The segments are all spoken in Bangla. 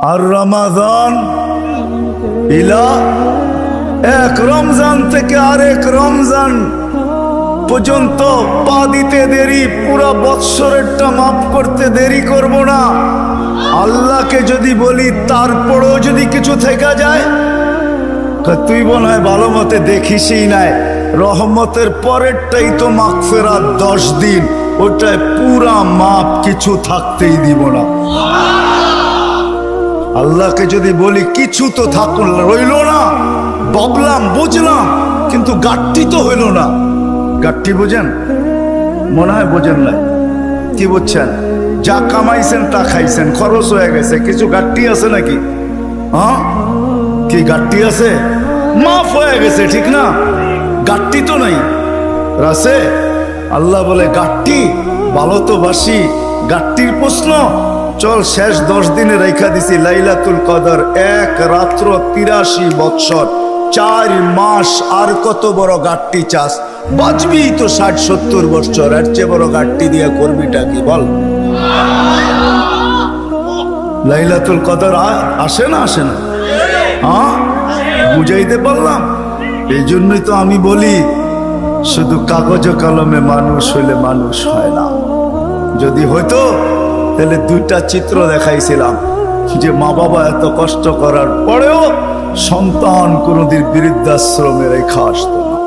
আর রমাদান ইলা এক রমজান থেকে আরেক রমজান পর্যন্ত পা দিতে দেরি, পুরা বৎসরেরটা মাফ করতে দেরি করব না। আল্লাহকে যদি বলি তারপরেও যদি কিছু থেকে যায়, তুই মনে হয় ভালো মতে দেখিসই নাই, রহমতের পরেরটাই তো মাগফিরাত 10 দিন, ওটায় পুরা মাপ, কিছু থাকতেই দিব না। আল্লাহকে যদি বলি কিছু তো থাকুন রইল না, ভাবলাম বুঝলাম কিন্তু গাট্টি তো হইল না। গাট্টি বোঝেন? মনে হয় বোঝেন না। কি বুঝছেন? যা কামাইছেন তা খাইছেন, খরচ হয়ে গেছে, কিছু গাট্টি আছে নাকি? হ্যাঁ, কি গাট্টি আছে? মাফ হয়ে গেছে, ঠিক না? গাট্টি তো নাই, রাসে আল্লাহ বলে গাট্টি ভালো তো বাসি, গাট্টির প্রশ্ন চল শেষ 10 দিনে রেখা দিছি লাইলাতুল কদর, এক রাত্র 83 বৎসর 4 মাস, আর কত বড় গাট্টি চাস? বাঁচবি তো 60-70 বৎসর, এর চেয়ে বড় গাট্টি দিয়া করবিটা কি বল? লাইলাতুল কদর আসে না? আসে না? হ্যাঁ, বুঝাইতে পারলাম? এই জন্যই তো আমি বলি শুধু কাগজ কলমে মানুষ হইলে মানুষ হয় না। যদি হইতো তাহলে 2টা চিত্র দেখাইছিলাম যে মা বাবা এত কষ্ট করার পরেও সন্তান কোনোদিন বৃদ্ধাশ্রমে রেখা আসতো না,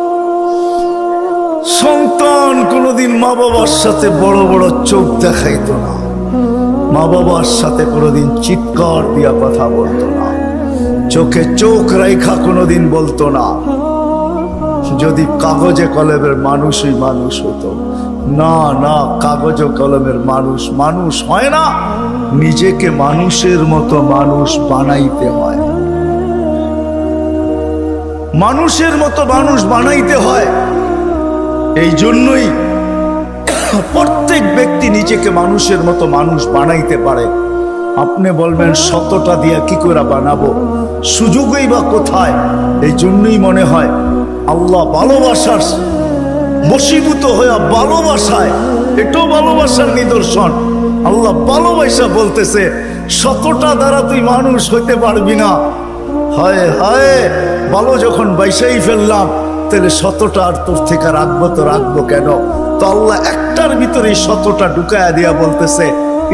সন্তান কোনোদিন মা বাবার সাথে বড় বড় চোখ দেখাইতো না, মা বাবার সাথে কোনোদিন চিৎকার দিয়া কথা বলতো না, চোখে চোখ রেখা কোনোদিন বলতো না। যদি কাগজে কলমের মানুষই মানুষ হতো। না না, কাগজ কলমের মানুষ মানুষ হয় না, নিজেকে মানুষের মতো মানুষ বানাইতে হয়, মানুষের মতো মানুষ বানাইতে হয়। এই জন্যই প্রত্যেক ব্যক্তি নিজেকে মানুষের মতো মানুষ বানাইতে পারে। আপনি বলবেন 100টা দিয়া কি করে বানাবো, সুযোগই বা কোথায়? এই জন্যই মনে হয় আল্লাহ ভালোবাসার বশীভূত হয়ে ভালোবাসায়, এটাও ভালোবাসার নিদর্শন। আল্লাহ ভালোবাসা বলতেছে 100টা দ্বারা তুই মানুষ হইতে পারবি না। হায় হায়, ভালো যখন বাইসাই ফেললাম তাহলে 100টা আর তোর থেকে রাখবো তো রাখবো কেন? তো আল্লাহ একটার ভিতরে 100টা ঢুকায়া দিয়া বলতেছে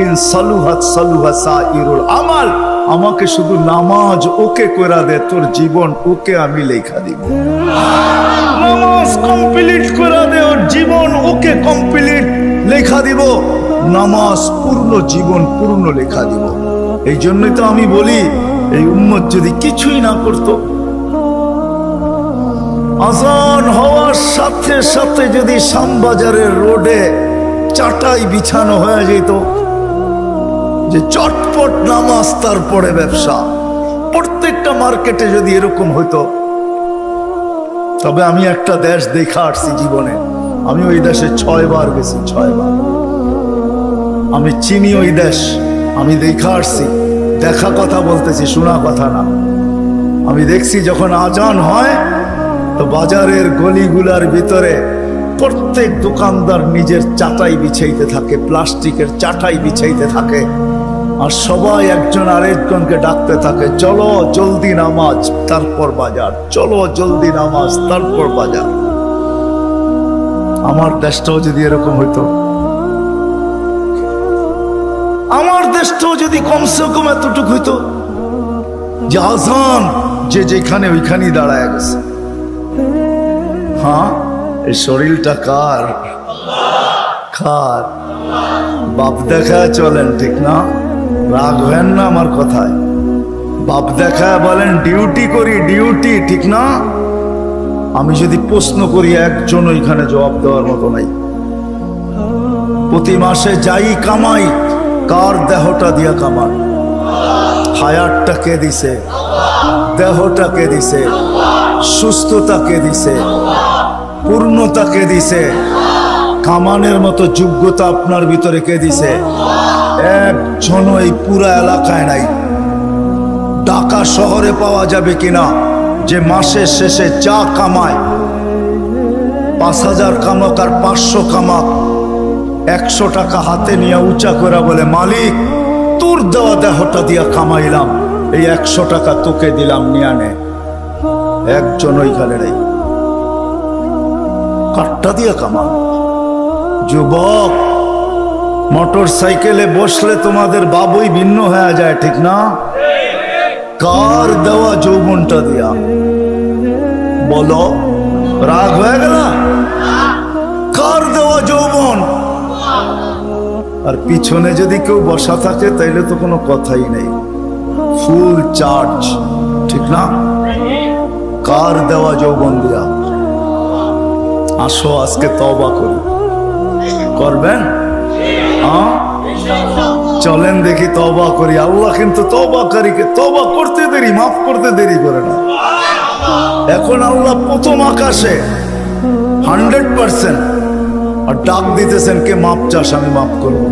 ইন সালুহাত সালুহা সাইরুল আমাল, আমাকে শুধু নামাজ ওকে কইরা দে, তোর জীবন ওকে আমি লেখা দিব। নামাজ কমপ্লিট কইরা দে, ওর জীবন ওকে কমপ্লিট লেখা দিব। নামাজ পূর্ণ জীবন পূর্ণ লেখা দিব। এই জন্যই তো আমি বলি এই উম্মত যদি কিছুই না করতো, আজান হওয়ার সাথে সাথে যদি শ্যামবাজারের রোডে চাটাই বিছানো হয়ে যেত, যে চটপট নামাজ তারপরে ব্যবসা, প্রত্যেকটা মার্কেটে যদি এরকম হইতো। তবে আমি একটা দেশ দেখা আসছি জীবনে, আমি ওই দেশে 6 বার গেছি, 6 বার। আমি চিনি ওই দেশ, আমি দেখা আসছি, দেখা কথা বলতেছি, শোনা কথা না। আমি দেখছি যখন আজান হয় তো বাজারের গলিগুলার ভিতরে প্রত্যেক দোকানদার নিজের চাটাই বিছাইতে থাকে, প্লাস্টিকের চাটাই বিছাইতে থাকে, আর সবাই একজন আরেকজনকে ডাকতে থাকে, চলো জলদি নামাজ তারপর বাজার, চলো জলদি নামাজ তারপর বাজার। আমার দেশটাও যদি এরকম হইতো, আমার দেশটাও যদি কমসে কম এতটুকু হইতো যে আজান যে যেখানে ওইখানেই দাঁড়ায় গেছে। হ্যাঁ, এই শরীরটা কার? কার? বাপ দেখা চলেন, ঠিক না? রাগ হেন না আমার কথায়। বাপ দেখা বলেন ডিউটি করি, ডিউটি, ঠিক না? আমি যদি প্রশ্ন করি একজন ওইখানে জবাব দেওয়ার মতো নাই। প্রতি মাসে যাই কামাই, কার দেহটা দিয়া কামান? হায়াতটা কে দিছে? দেহটা কে দিছে? সুস্থতা কে দিছে? পূর্ণতা কে দিছে? কামানের মতো যোগ্যতা আপনার ভিতরে কে দিছে? একজন এই পুরা এলাকায় নাই। ঢাকা শহরে পাওয়া যাবে কিনা যে মাসের শেষে যা কামায়, 5000 কামাক আর 500 কামাক, 100 টাকা হাতে নিয়ে উঁচা করে বলে মালিক তোর দেওয়া দেহটা দিয়া কামাইলাম, এই 100 টাকা তোকে দিলাম, নিয়ে নে। একজন ওইখানে নেই, কাঠটা দিয়া কামান। যুবক, মোটর সাইকেলে বসলে তোমাদের বাবুই ভিন্ন হয়ে যায়, ঠিক না? কার দেওয়া যৌবনটা দিয়া? বলো, রাগ হয়ে গেল? কার দেওয়া যৌবন? আর পিছনে যদি কেউ বসা থাকে তাইলে তো কোনো কথাই নেই, ফুল চার্জ, ঠিক না? কার দেওয়া যৌবন দিয়া? আসো আজকে তওবা করি। করবেন? চলেন দেখি তওবা করি। আল্লাহ কিন্তু তওবাকারীকে তওবা করতে দেরি, মাফ করতে দেরি করে না। এখন আল্লাহ প্রথম আকাশে 100% আর ডাক দিতেছেন, কে মাপ চাস, আমি মাফ করবো।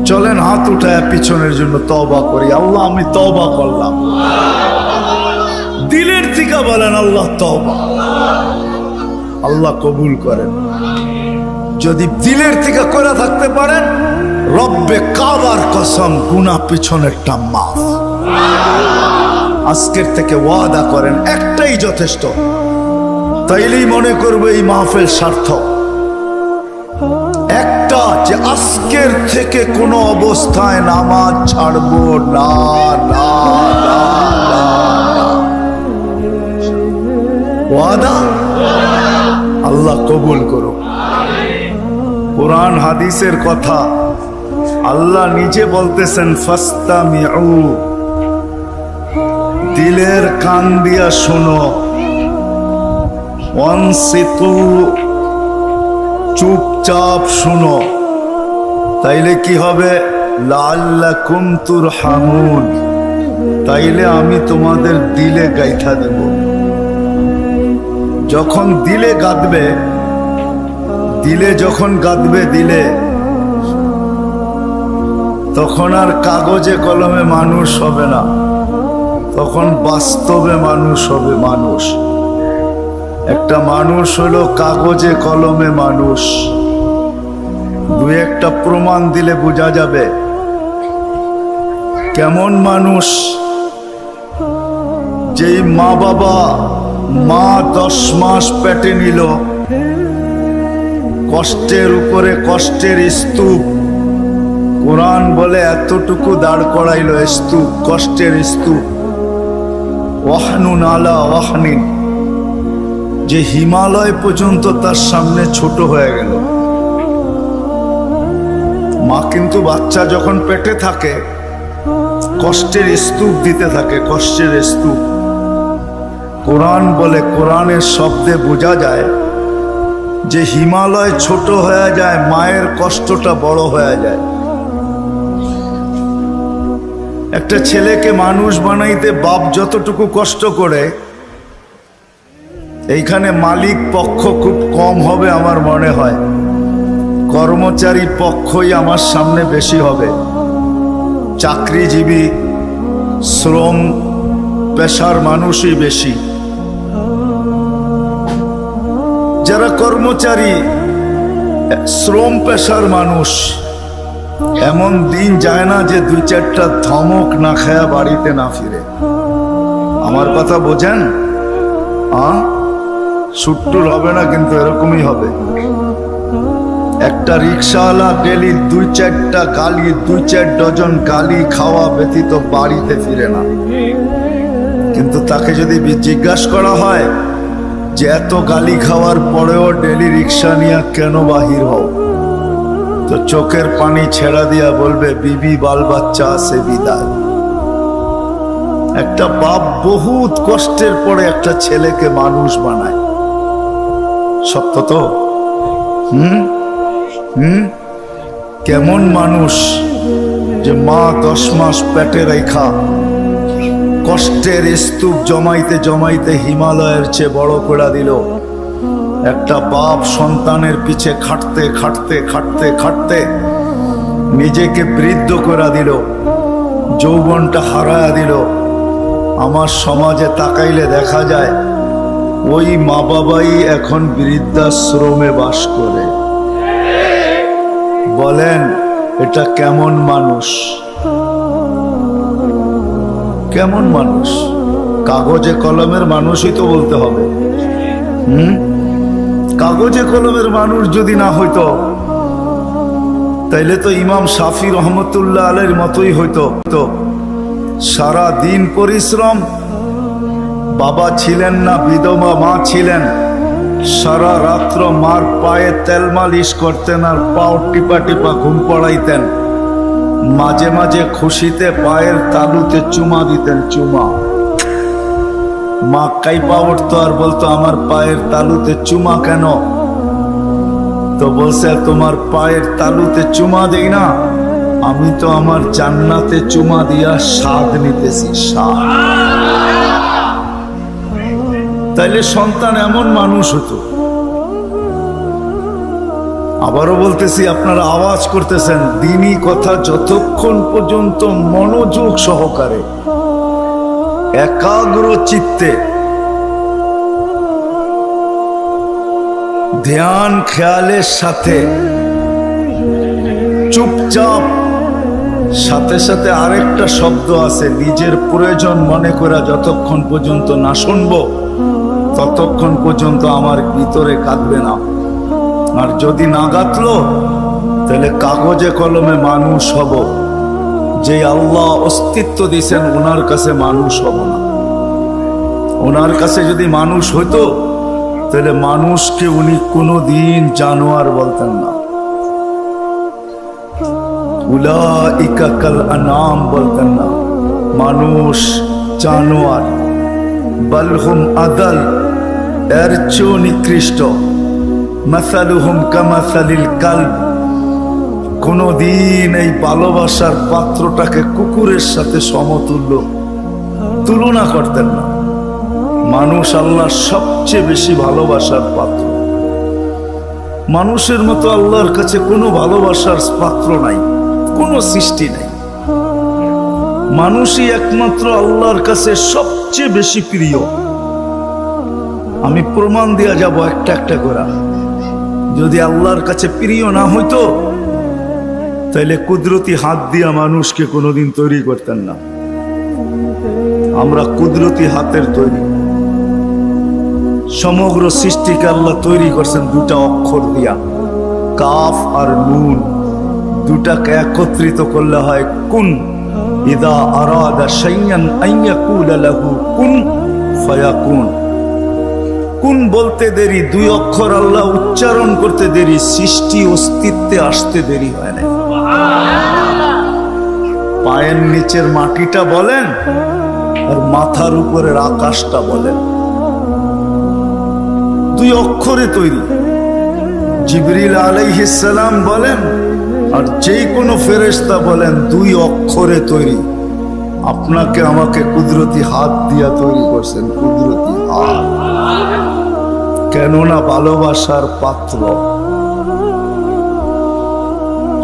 চলেন হাত উঠায় পিছনের জন্য তওবা করি। আল্লাহ আমি তওবা করলাম। দিলের থেকে বলেন আল্লাহ তওবা। আল্লাহ কবুল করেন। যদি দিলের থেকে করে থাকতে পারেন, রব্বে কাবার কসম, গুনাহ পিছনেরটা মাফ। আজকের থেকে ওয়াদা করেন, একটাই যথেষ্ট। তাইলেই মনে করবে এই মাহফিল সার্থক। একটা, যে আজকের থেকে কোনো অবস্থায় নামাজ ছাড়বো না, না, না, না, না। ওয়াদা? আল্লাহ কবুল করুন। কুরআন হাদিসের কথা আল্লাহ নিজে বলতেছেন, ফাস্তামিউ, দিলের কান দিয়া শোনো, ওয়ানসিতু, চুপচাপ শোনো। তাইলে কি হবে? লাআল্লাকুম তুরহামুন, তাইলে আমি তোমাদের দিলে গাইথা দেব। যখন দিলে গাঁদবে, দিলে যখন গাঁদবে দিলে, তখন আর কাগজে কলমে মানুষ হবে না, তখন বাস্তবে মানুষ হবে। মানুষ একটা মানুষ হলো কাগজে কলমে মানুষ। দু একটা প্রমাণ দিলে বোঝা যাবে কেমন মানুষ। যেই মা বাবা, মা 10 মাস পেটে নিল, কষ্টের উপরে কষ্টের স্তূপ, কোরআন বলে এতটুকু দাঁড় করাইলো স্তূপ, কষ্টের স্তূপ। ওয়াহনুন আলা ওয়াহনিন, যে হিমালয় পর্যন্ত তার সামনে ছোট হয়ে গেল। মা কিন্তু বাচ্চা যখন পেটে থাকে কষ্টের স্তূপ দিতে থাকে, কষ্টের স্তূপ। কোরআন বলে, কোরআনের শব্দে বোঝা যায় যে হিমালয় ছোট হয়ে যায়, মায়ের কষ্টটা বড় হয়ে যায়। একটা ছেলেকে মানুষ বানাইতে বাপ যতটুকু কষ্ট করে, এইখানে মালিক পক্ষ খুব কম হবে আমার মনে হয়, কর্মচারী পক্ষই আমার সামনে বেশি হবে। চাকরিজীবী, শ্রম পেশার মানুষই বেশি। যারা কর্মচারী, শ্রম পেশার মানুষ, এমন দিন যায় না যে 2-4টা ধমক না খায়া বাড়িতে না ফিরে। আমার কথা বোঝেন? সুট্টুর হবে না, কিন্তু এরকমই হবে। একটা রিক্সাওয়ালা ডেলি 2-4টা গালি, 2-4 ডজন গালি খাওয়া ব্যতীত বাড়িতে ফিরে না। কিন্তু তাকে যদি জিজ্ঞাসা করা হয় যে এত গালি খাওয়ার পরেও ডেলি রিক্সা নিয়ে কেন বাহির হও, তো চোখের পানি ছেড়া দিয়া বলবে, বিবি বাল বাচ্চা আছে বিদায়। একটা বাপ বহুত কষ্টের পরে একটা ছেলেকে মানুষ বানায়। সত্য তো? কেমন মানুষ যে মা 10 মাস পেটে রেখা কষ্টের স্তূপ জমাইতে জমাইতে হিমালয়ের চেয়ে বড় করে দিল। একটা বাপ সন্তানের পিছে খাটতে খাটতে খাটতে খাটতে নিজেকে বৃদ্ধ করে দিল, যৌবনটা হারায়া দিল। আমার সমাজে তাকাইলে দেখা যায় ওই মা বাবাই এখন বৃদ্ধাশ্রমে বাস করে। বলেন এটা কেমন মানুষ? কেমন মানুষ? কাগজে কলমের মানুষই তো বলতে হবে। কাগজে কলমের মানুষ যদি না হইতো তাইলে তো ইমাম শাফি রহমতুল্লাহ আলাইহির মতোই হইতো। তো সারা দিন পরিশ্রম, বাবা ছিলেন না, বিধবা মা ছিলেন, সারা রাত্র মার পায়ে তেল মালিশ করতেন আর পাও টিপা টিপা ঘুম পড়াইতেন। মাঝে মাঝে খুশিতে পায়ের তালুতে চুমা দিতেন, চুমা। মা কাইপা উঠতো আর বলতো, আমার পায়ের তালুতে চুমা কেন? তো বলছে, তোমার পায়ের তালুতে চুমা দেই না, আমি তো আমার জান্নাতে চুমা দিয়া স্বাদ নিতেছি, স্বাদ। তাইলে সন্তান এমন মানুষ হতো। আবারও বলতেছি, আপনারা আওয়াজ করতেছেন, দ্বীনি কথা যতক্ষণ পর্যন্ত মনোযোগ সহকারে একাগ্র চিত্তে ধ্যান খেয়ালের সাথে চুপচাপ, সাথে সাথে আরেকটা শব্দ আছে, নিজের প্রয়োজন মনে করা যতক্ষণ পর্যন্ত না শুনবো ততক্ষণ পর্যন্ত আমার ভিতরে কাঁদবে না। আর যদি না গাতলো তাহলে কাগজে কলমে মানুষ হব, যে আল্লাহ অস্তিত্ব দিয়েছেন ওনার কাছে মানুষ হব না। ওনার কাছে যদি মানুষ হইতো তাহলে মানুষকে উনি কোনোদিন জানোয়ার বলতেন না। উলাইকা কাল আনাম বলতেন না, মানুষ জানোয়ার। বালহুম আদাল, এর চেয়েও নিকৃষ্ট। মাসালুহুম কামাসালিল কালব, কোনদিন এই ভালোবাসার পাত্রটাকে কুকুরের সাথে সমতুল্য তুলনা করতেন না। মানুষ আল্লাহর সবচেয়ে বেশি ভালোবাসার পাত্র। মানুষের মতো আল্লাহর কাছে কোনো ভালোবাসার পাত্র নাই, কোনো সৃষ্টি নাই। মানুষই একমাত্র আল্লাহর কাছে সবচেয়ে বেশি প্রিয়। আমি প্রমাণ দিয়া যাব একটা একটা করে। যদি আল্লাহর কাছে প্রিয় না হইতো তাইলে কুদরতি হাত দিয়া মানুষকে কোনোদিন তৈরি করতেন না। আমরা কুদরতি হাতের তৈরি। সমগ্র সৃষ্টিকে আল্লাহ তৈরি করছেন দুটা অক্ষর দিয়া, কাফ আর নুন। দুটাকে একত্রিত করলে হয় কুন। ইদা আরাদা শাইআন আন ইয়াকুলা লাহু কুন ফায়াকুন। কুন বলতে দেরি, দুই অক্ষর আল্লাহ উচ্চারণ করতে দেরি, সৃষ্টি অস্তিত্বে আসতে দেরি হয় না। পায়ের নিচের মাটিটা বলেন আর মাথার উপরের আকাশটা বলেন, দুই অক্ষরে তৈরি। জিবরিল আলাইহিস সালাম বলেন আর যে কোনো ফেরেশতা বলেন, দুই অক্ষরে তৈরি। আপনাকে আমাকে কুদরতি হাত দিয়া তৈরি করছেন, কুদরতি হাত। কেননা ভালোবাসার পাত্র।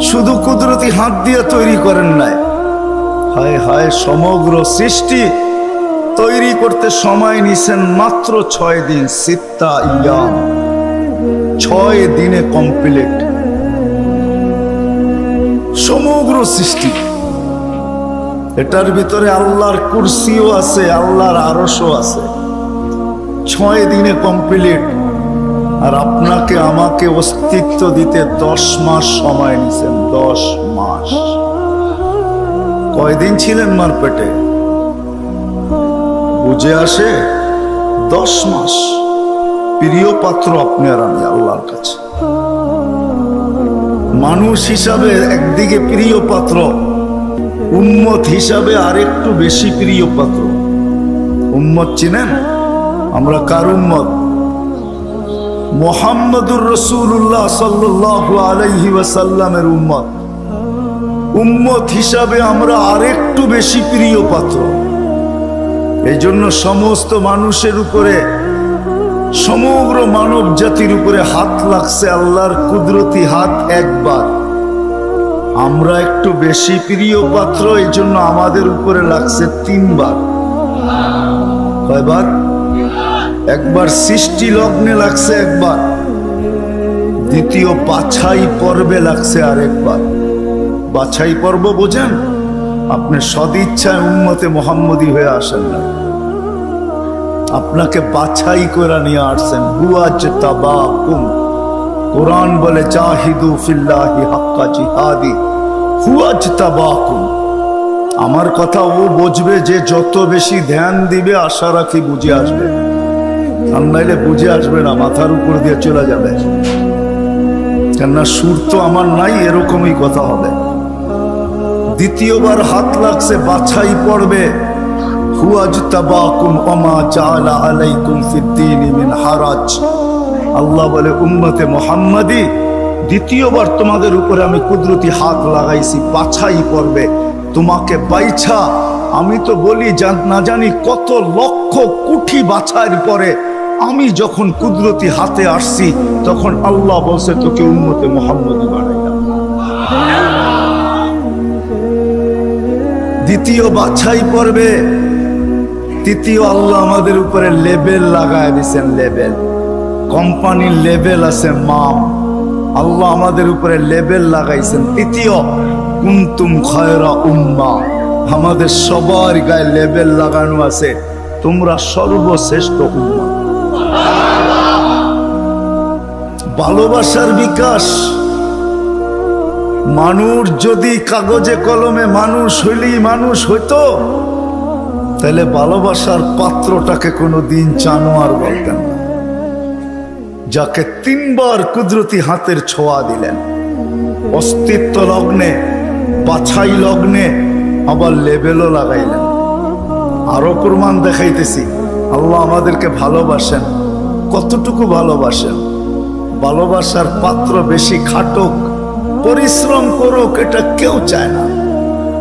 শুধু কুদরতি হাত দিয়ে তৈরি করেন নাই, হায় হায়, সমগ্র সৃষ্টি তৈরি করতে সময় নিছেন মাত্র 6 দিন। সিত্তা ইয়াম, 6 দিনে কমপ্লিট সমগ্র সৃষ্টি। এটার ভিতরে আল্লাহর কুরসিও আছে, আল্লাহর আরশও আছে। 6 দিনে কমপ্লিট। আর আপনাকে আমাকে অস্তিত্ব দিতে 10 মাস সময় নিছেন, 10 মাস। কয়দিন ছিলেন মার পেটে? বুঝে আসে? 10 মাস। প্রিয় পাত্র আপনি আর আমি আল্লাহর কাছে। মানুষ হিসাবে একদিকে প্রিয় পাত্র, উম্মত হিসাবে আরেকটু বেশি প্রিয় পাত্র। উম্মত চিনেন? আমরা কার উম্মত? মুহাম্মদুর রাসূলুল্লাহ সাল্লাল্লাহু আলাইহি ওয়াসাল্লামের উম্মত। উম্মত হিসাবে আমরা আরেকটু বেশি প্রিয় পাত্র। এই জন্য সমস্ত মানুষের উপরে, সমগ্র মানব জাতির উপরে হাত লাগছে আল্লাহর কুদরতি হাত একবার। আমরা একটু বেশি প্রিয় পাত্র, এই জন্য আমাদের উপরে লাগছে 3 বার। কয়বার? একবার সৃষ্টি লগ্নে লাগছে একবার, দ্বিতীয় বাছাই পর্বে লাগছে আরেকবার। বাছাই পর্ব বোঝেন? আপনি সদিচ্ছায় উম্মতে মুহাম্মদী হয়ে আসেন না, আপনাকে বাছাই করে নিয়ে আসছেন। হুয়াজতাবাকুম, কোরআন বলে জাহিদু ফিল্লাহি হাক্কা জিহাদি, হুয়াজতাবাকুম। আমার কথা ও বুঝবে যে যত বেশি ধ্যান দিবে, আশা রাখি বুঝে আসবে, আর নাইলে বুঝে আসবে না, মাথার উপর দিয়ে চলে যাবে। কেননা সুর তো আমার নাই, এরকমই কথা হবে। দ্বিতীয়বার হাত লাগছে, বাছাই পড়বে। হুয়াজতাবাকুম ওমা জাআলা আলাইকুম ফিদ্দীনি মিন হারাজ। আল্লাহ বলে উম্মতে মুহাম্মাদি, দ্বিতীয়বার তোমাদের উপরে আমি কুদরতি হাত লাগাইছি, বাছাই পড়বে। তোমাকে বাইছা, আমি তো বলি না জানি কত লক্ষ কোটি বাছাইয়ের পরে আমি যখন কুদরতি হাতে আসছি, তখন আল্লাহ বলছে তোকে উম্মতে মুহাম্মাদি বানাইলাম। দ্বিতীয় বাছাই পড়বে, তৃতীয় আল্লাহ আমাদের উপরে লেবেল লাগায় দিচ্ছেন। লেবেল, কোম্পানির লেবেল আছে মাম, আল্লাহ আমাদের উপরে লেবেল লাগাইছেন। তৃতীয় কুনতুম খায়রা উম্মাহ, আমাদের সবার গায়ে লেবেল লাগানো আছে, তোমরা সর্বশ্রেষ্ঠ উম্মাহ। ভালোবাসার বিকাশ। মানুষ যদি কাগজে কলমে মানুষ হইলেই মানুষ হইতো, তাহলে ভালোবাসার পাত্রটাকে কোনো দিন জানোয়ার বলতেন না, যাকে তিনবার কুদরতি হাতের ছোঁয়া দিলেন, অস্তিত্ব লগ্নে, বাছাই লগ্নে, আবার লেবেলও লাগাইলেন। আরো প্রমাণ দেখাইতেছি, আল্লাহ আমাদেরকে ভালোবাসেন। কতটুকু ভালোবাসেন? ভালোবাসার পাত্র বেশি খাটুক, পরিশ্রম করুক, এটা কেউ চায় না।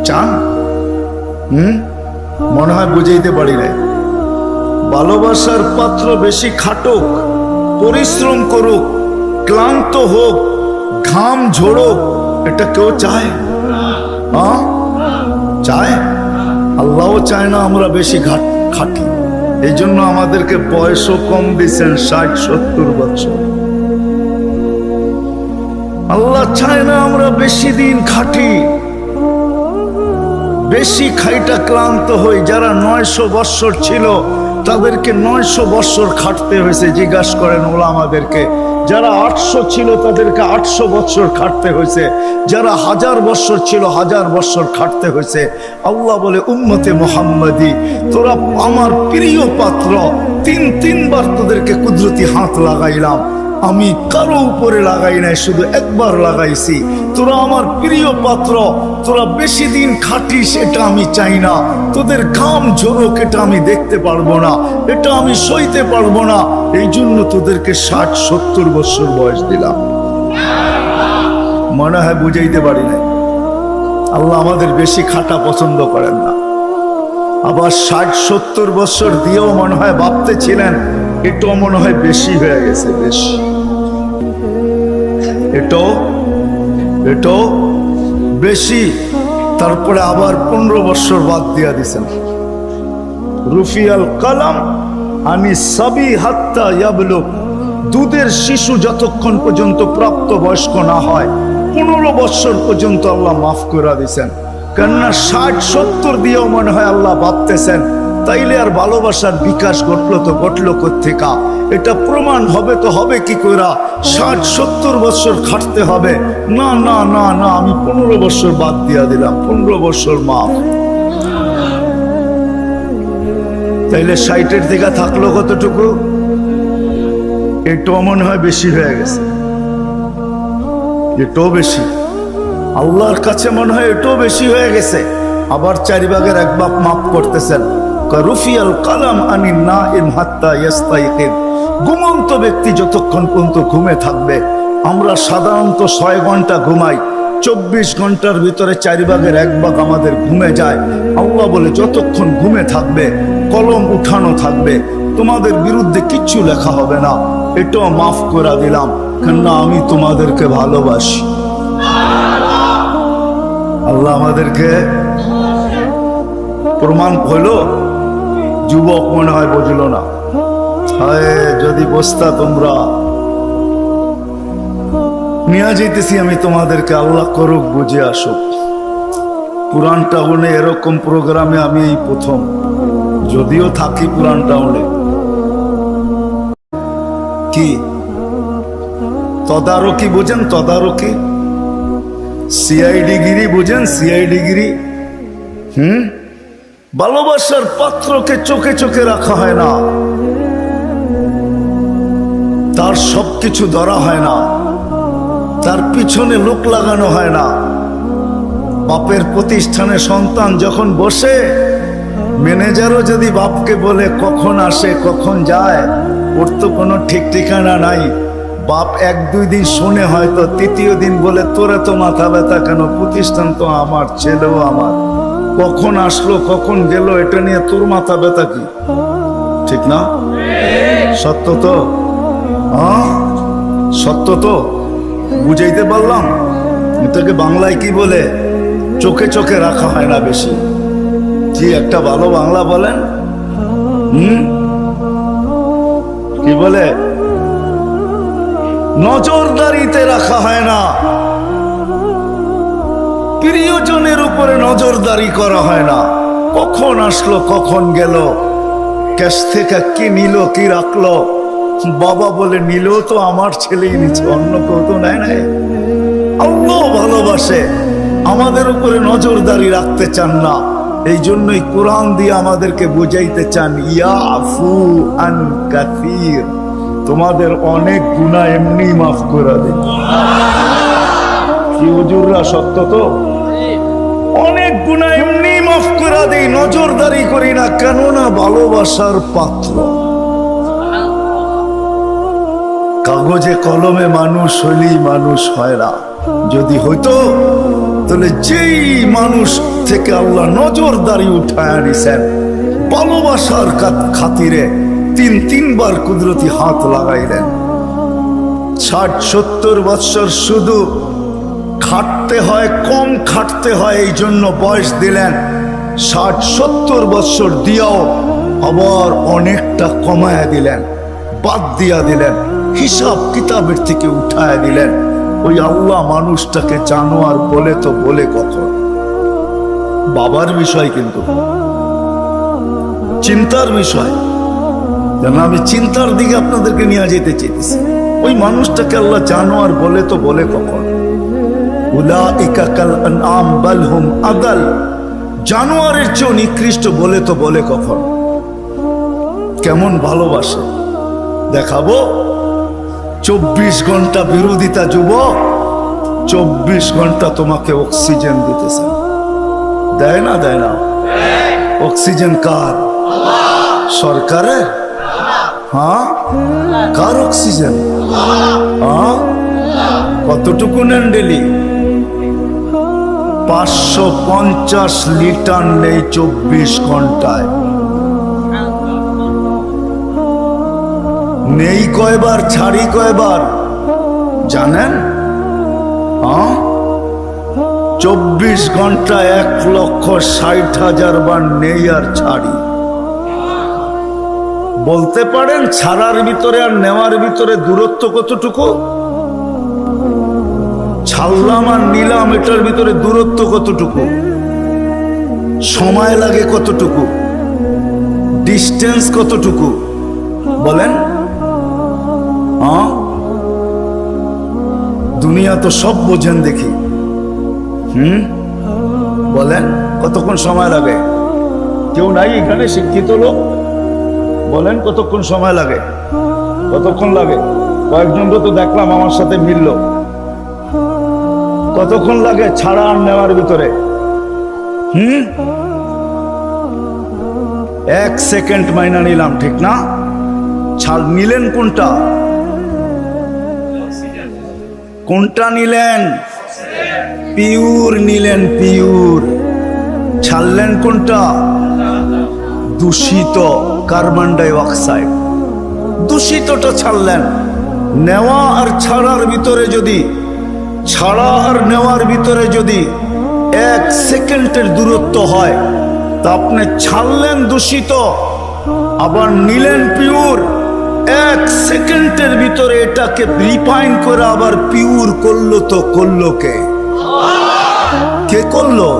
চান? মনে হয় বুঝাইতে পারি না। ভালোবাসার পাত্র বেশি খাটুক, পরিশ্রম করুক, ক্লান্ত হোক, ঘাম ঝোড়ুক, এটা কেউ চায়? চায়? আল্লাহও চায় না আমরা বেশি খাটি। এই জন্য আমাদেরকে বয়সও কম দিচ্ছেন, 60-70 বছর। আল্লাহ চায় না আমরা বেশি দিন খাটি, বেশি খাইটা ক্লান্ত হই। যারা 900 বৎসর ছিল তাদেরকে 900 বৎসর খাটতে হয়েছে, জিজ্ঞাসা করেন ওলামাদেরকে। যারা 800 ছিল তাদেরকে 800 বৎসর খাটতে হয়েছে, যারা 1000 বৎসর ছিল 1000 বৎসর খাটতে হয়েছে। আল্লাহ বলে উম্মতে মুহাম্মাদি, তোরা আমার প্রিয় পাত্র, তিনবার তোদেরকে কুদরতি হাত লাগাইলাম, আমি কারো উপরে লাগাই নাই, শুধু একবার লাগাইছি। তোরা আমার প্রিয় পাত্র, তোরা বেশি দিন খাটিস এটা আমি চাই না, তোদের ঘাম ঝরুক এটা আমি দেখতে পারবো না, এটা আমি সইতে পারবো না। এই জন্য তোদেরকে 60-70 বছর বয়স দিলাম। মনে হয় বুঝাইতে পারি নাই। আল্লাহ আমাদের বেশি খাটা পছন্দ করেন না। আবার 60-70 বছর দিয়েও মনে হয় ভাবতেছিলেন এটাও মনে হয় বেশি হয়ে গেছে, বেশি। এটাও বেশি। তারপরে আবার 15 বছর বাদ দিয়া দিছেন। রুফিয়াল কালাম আনি সাবি হাত্তা ইয়াবলুগ, দুধের শিশু যতক্ষণ পর্যন্ত প্রাপ্ত বয়স্ক না হয় 15 বছর পর্যন্ত আল্লাহ মাফ করে দিছেন। কেননা 60-70 দিয়েও মনে হয় আল্লাহ ভাবতেছেন তাইলে আর ভালোবাসার বিকাশ ঘটলো কোত্থেকা? এটা প্রমাণ হবে তো হবে কি কইরা? 60-70 বছর খাটতে হবে না, না না না, আমি 15 বছর বাদ দিয়া দিলাম, 15 বছর মাফ। তাইলে 60-এর দিকে থাকলো কতটুকু? এটাও মনে হয় বেশি হয়ে গেছে, এটাও বেশি। আল্লাহর কাছে মনে হয় এটাও বেশি হয়ে গেছে। আবার 4 ভাগের 1 ভাগ মাফ করতেছেন। রুফিয়াল কালাম আনি নাইম হাত্তা ইয়াস্তাইকিদ, ঘুমন্ত ব্যক্তি যতক্ষণ পর্যন্ত ঘুমে থাকবে। আমরা সাধারণত 6 ঘন্টা ঘুমাই, 24 ঘন্টার ভিতরে 4 ভাগের 1 ভাগ আমাদের ঘুমে যায়। আল্লাহ বলে যতক্ষণ ঘুমে থাকবে কলম উঠানো থাকবে, তোমাদের বিরুদ্ধে কিচ্ছু লেখা হবে না, এটাও মাফ করে দিলাম, কেননা আমি তোমাদেরকে ভালোবাসি। আল্লাহ আমাদেরকে প্রমাণ হইল। যুবক মনে হয় বুঝলো না। হায় যদি বসতা তোমরা, নিয়ে যেতেছি আমি তোমাদেরকে, আল্লাহ করুক বুঝে আসুক। পুরান টাউনে এরকম প্রোগ্রামে আমি এই প্রথম, যদিও থাকি পুরান টাউনে। কি তদারকি বোঝেন? তদারকি, সিআইডি গিরি বোঝেন? সিআইডি গিরি। ভালোবাসার পাত্রকে চোখে চোখে রাখা হয় না, তার সবকিছু ধরা হয় না, তার পিছনে লোক লাগানো হয় না। বাপের প্রতিষ্ঠানে সন্তান যখন বসে, ম্যানেজারও যদি বাপকে বলে কখন আসে কখন যায়, ওর তো কোনো ঠিক ঠিকানা নাই। বাপ 1-2 দিন শুনে, হয়তো তৃতীয় দিন বলে তোরে তো মাথা ব্যথা কেন, প্রতিষ্ঠান তো আমার, ছেলেও আমার, কখন আসলো কখন গেল এটা নিয়ে তোর মাথা ব্যথা কি? ঠিক না? সত্য তো? সত্য তো? বুঝাইতে পারলাম? এটাকে বাংলায় কি বলে? চোখে চোখে রাখা হয় না বেশি। কি একটা ভালো বাংলা বলেন? কি বলে? নজরদারিতে রাখা হয় না, প্রিয়জনের উপরে নজরদারি করা হয় না। কখন আসলো কখন গেল, ক্যাশ থেকে কি নিল কি রাখলো, বাবা বলে নিলেও তো আমার ছেলেই নিচ্ছে, অন্য কেউ তো নেয় নাই। আল্লাহ ভালোবাসে, আমাদের উপরে নজরদারি রাখতে চান না। এই জন্যই কোরআন দিয়ে আমাদেরকে বুঝাইতে চান, ইয়াফু আন কাসীর, তোমাদের অনেক গুনাহ এমনি মাফ করে দেন। কি হুজুররা, সত্য তো? অনেক গুনাহ এমনি মাফ করে দেই, নজরদারি করি না, কেননা ভালোবাসার পাত্র। কাগজে কলমে মানুষ হইলেই মানুষ হয় না। যদি হইতো তাহলে যেই মানুষ থেকে আল্লাহ নজরদারি উঠায় আনিছেন, ভালোবাসার খাতিরে 3-3 বার কুদরতি হাত লাগাইলেন। 60-70 বৎসর শুধু খাটতে হয়, কম খাটতে হয়, এই জন্য বয়স দিলেন। 60-70 বৎসর দিয়াও আবার অনেকটা কমায়া দিলেন, বাদ দিয়া দিলেন, হিসাব কিতাবের থেকে উঠায় দিলেন। ওই আল্লাহ মানুষটাকে জানোয়ার বলে তো বলে কখন? বাবার বিষয়, কিন্তু চিন্তার বিষয়। যেন আমি চিন্তার দিকে আপনাদেরকে নিয়ে যেতে চাইতেছি। ওই মানুষটাকে আল্লাহ জানোয়ার বলে তো বলে কখন? উলাইকা কাল আনআম বাল হুম আদাল, জানোয়ারের চেয়ে নিকৃষ্ট বলে তো বলে কখন? কেমন ভালোবাসে দেখাবো? 24 ঘন্টা বিরোধিতা যুবক, 24 ঘন্টা তোমাকে অক্সিজেন দিতেছে। দেয় না? দেয় না? অক্সিজেন কার? সরকারের? হ্যাঁ, কার অক্সিজেন? হ্যাঁ, কতটুকু নেন ডেলি? 550 লিটার নেই 24 ঘন্টায়। নেই কয়বার, ছাড়ি কয়বার জানেন? 24 ঘন্টা 1,60,000 বার নেই আর ছাড়ি। বলতে পারেন ছাড়ার ভিতরে আর নেওয়ার ভিতরে দূরত্ব কতটুকু? ছাড়লাম আর নিলাম, এটার ভিতরে দূরত্ব কতটুকু? সময় লাগে কতটুকু? ডিস্টেন্স কতটুকু বলেন? দুনিয়া তো সব বোঝেন দেখি। বলেন কতক্ষণ সময় লাগে? কেউ নাই এখানে শিক্ষিত লোক? বলেন কতক্ষণ সময় লাগে? কতক্ষণ লাগে? কয়েকজন তো দেখলাম আমার সাথে মিলল। কতক্ষণ লাগে ছাড়া আর নেওয়ার ভিতরে? 1 সেকেন্ড মাইনা নিলাম, ঠিক না? ছাড় নিলেন কোনটা? কোনটা নিলেন? পিওর নিলেন, পিওর। ছাড়লেন কোনটা? দূষিত কার্বন ডাই অক্সাইড, দূষিতটা ছাড়লেন। নেওয়া আর ছাড়ার ভিতরে যদি, ছাড়া আর নেওয়ার ভিতরে যদি 1 সেকেন্ডের দূরত্ব হয়, তা আপনি ছাড়লেন দূষিত, আবার নিলেন পিওর। 1 সেকেন্ডের ভিতরে এটাকে রিফাইন করে আবার পিওর করলো, তো করলো কে? কে করলো?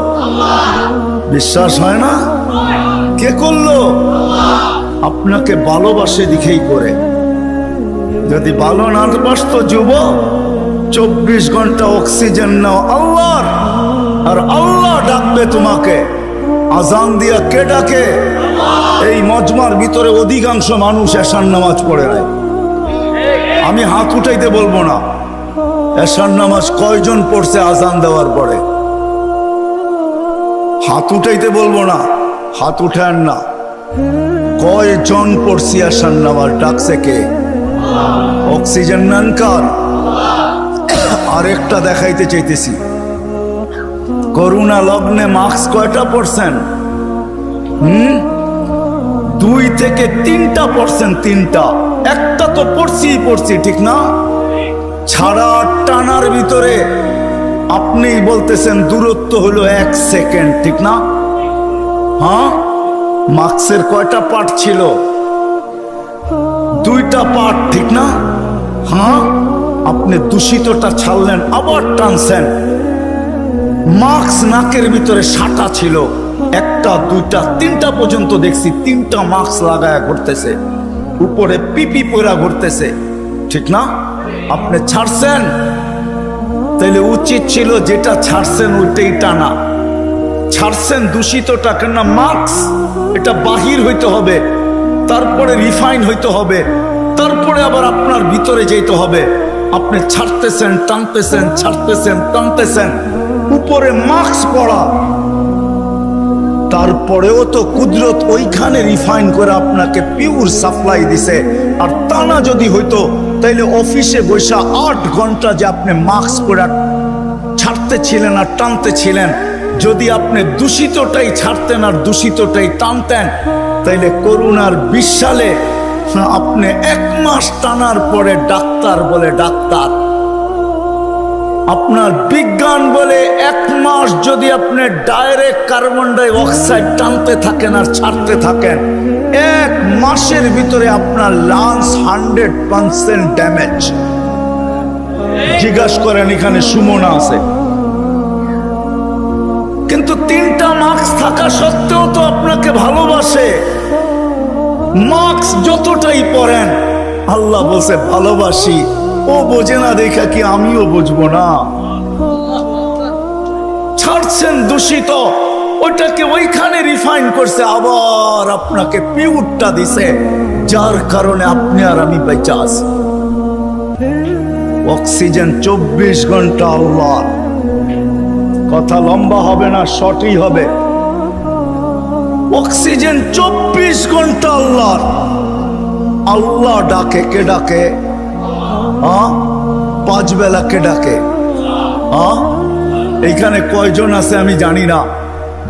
বিশ্বাস হয় না? কে করলো? আপনাকে ভালোবাসে দিকেই করে। যদি ভালো না বাসতো যুবক, 24 ঘন্টা অক্সিজেন নাও আল্লাহর, আর আল্লাহ ডাকবে তোমাকে। আজান দিয়া কে ডাকে? এই মজমার ভিতরে অধিকাংশ মানুষ এশার নামাজ পড়ে নাই। আমি হাত উঠাইতে বলবো না, এশার নামাজ কয়জন পড়ছে আজান দেওয়ার পরে? হাত উঠাইতে বলবো না, হাত উঠান না। কয়জন পড়ছি এশার নামাজ? ডাকছে কে? অক্সিজেন নেন কার? আরেকটা দেখাইতে চাইতেছি, করোনা লগ্নে মাস্ক কয়টা পড়ছেন? 2 থেকে 3টা পড়ছেন। 3টা, একটা তো পড়ছি, ঠিক না? ছাড়া টানার ভিতরে আপনি বলতেছেন দূরত্ব হলো 1 সেকেন্ড, ঠিক না? হ্যাঁ, মাস্কের কয়টা পার্ট ছিল? 2টা পার্ট, ঠিক না? হ্যাঁ, আপনি দূষিতটা ছাড়লেন, আবার টানছেন। মাস্ক নাকের ভিতরে 6টা ছিল, 1টা 2টা 3টা পর্যন্ত দেখছি। 3টা মাস্ক লাগায়া ঘুরতেছে, উপরে পিপি পরা ঘুরতেছে, ঠিক না? আপনি ছাড়ছেন, তাইলে উচিত ছিল যেটা ছাড়ছেন ওইটাই টানা। ছাড়ছেন দূষিতটা, কেননা মাস্ক এটা বাহির হইতে হবে, তারপরে রিফাইন হইতে হবে, তারপরে আবার আপনার ভিতরে যেতে হবে। আপনি ছাড়তেছেন, টানতেছেন, ছাড়তেছেন, টানতেছেন, উপরে মাস্ক পরা, তারপরেও তো কুদরত ওইখানে রিফাইন করে আপনাকে পিওর সাপ্লাই দিছে। আর টানা যদি হইতো, তাইলে অফিসে বসা 8 ঘন্টা যে আপনি মাস্ক পরে ছাড়তেছিলেন আর টানতেছিলেন, যদি আপনি দূষিতটাই ছাড়তেন আর দূষিতটাই টানতেন, তাইলে করোনার 20 সালে আপনি 1 মাস টানার পরে ডাক্তার বলে ডাক্তার, আপনার বিজ্ঞান বলে 1 মাস যদি আপনি ডাইরেক্ট কার্বন ডাই অক্সাইড টানতে থাকেন আর ছাড়তে থাকেন, 1 মাসের ভিতরে আপনার লাংস 100% ড্যামেজ। জিজ্ঞাসা করেন, এখানে সুমনা আছে, কিন্তু 3টা মাস্ক থাকা সত্ত্বেও তো আপনাকে ভালোবাসে। মাস্ক যতটাই পরেন, আল্লাহ বলছে ভালোবাসি। ও বোঝে না দেখা কি আমিও বুঝবো না? ছাড়ছেন দূষিত, ওইটাকে ওইখানে রিফাইন করছে, আবার আপনাকে পিউরটা দিছে, যার কারণে আপনি আর আমি বেঁচে আছি। অক্সিজেন 24 ঘন্টা আল্লাহ। কথা লম্বা হবে না, শর্টই হবে। অক্সিজেন 24 ঘন্টা আল্লাহ। আল্লাহ ডাকে, কে ডাকে? 5 বেলা কে ডাকে? এইখানে কয়জন আছে আমি জানি না,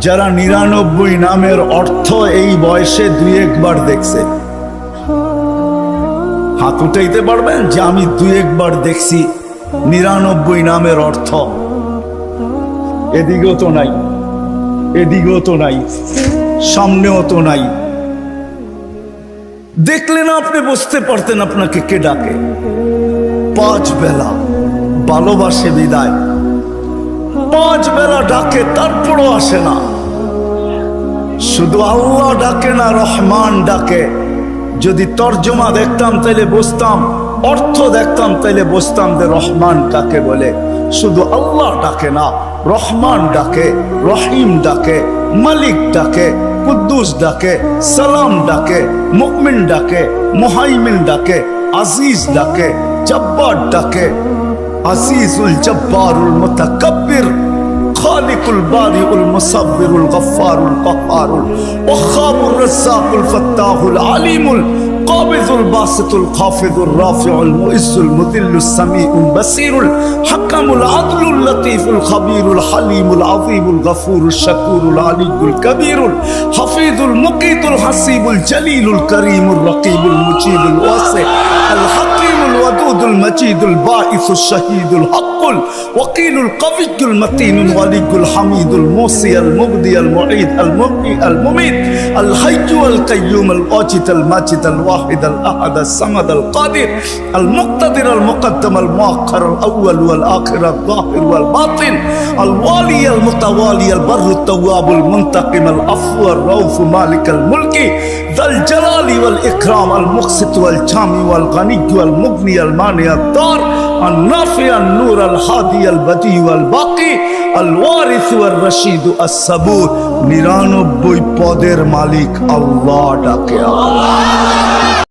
যারা 99 নামের অর্থ এই বয়সে 2-1 বার দেখছে? হাত উঠাইতে পারবেন যে আমি 2-1 বার দেখছি 99 নামের অর্থ? এদিকেও তো নাই, এদিকেও তো নাই, সামনেও তো নাই। দেখলে না আপনি বুঝতে পারতেন আপনাকে কে ডাকে। 5 বেলা ভালোবাসে বিদায়, 5 বেলা ডাকে, তারপরও আসে না। শুধু আল্লাহ ডাকে না, রহমান ডাকে। যদি তর্জমা দেখতাম তাইলে বুঝতাম, অর্থ দেখতাম তাইলে বুঝতাম যে রহমান কাকে বলে। শুধু আল্লাহ ডাকে না, রহমান ডাকে, রহিম ডাকে, মালিক ডাকে, কুদ্দুস ডাকে, সালাম ডাকে, মুমিন ডাকে, মুহাইমিন ডাকে, আজিজ ডাকে, জব্বার ডাকে। আজিজুল জব্বারুল মুতাকাব্বির, খালিকুল বারিউল মুসাব্বিরুল গফফারুল কহ্হারুল ওয়াহ্হাবুর রাজ্জাকুল ফাত্তাহুল আলিমুল কাবিজুল বাসিতুল খাফিজুর রাফিউল মুইজ্জুল মুযিল্লুস সামিউল বাসিরুল হাকামুল আদলুল লতীফুল খাবীরুল হালিমুল আযীমুল গফুরুশ শাকুরুল আলিয়ুল কবীরুল হাফিজুল মুকীতুল হাসিবুল জলিলুল করিমুর রকিবুল মুজিবুল ওয়াসি আল হাকিমুল الودود المجيد الباعث الشهيد الحق الوكيل القوي المتين الولي الحميد الموصي المبدي المعيد المحيي المميت الحي القيوم الواجد الماجد الواحد الاحد الصمد القادر المقتدر المقدم المؤخر الاول والاخر الظاهر والباطن الوالي المتوالي البر التواب المنتقم العفو الرؤوف مالك الملك ذا الجلال والإكرام المقسط والجامع والغني والمغني المانع الضار النافع النور الهادي البديع والباقي الوارث والرشيد الصبور 99 পদের মালিক আল্লাহ ডাকে আল্লাহ।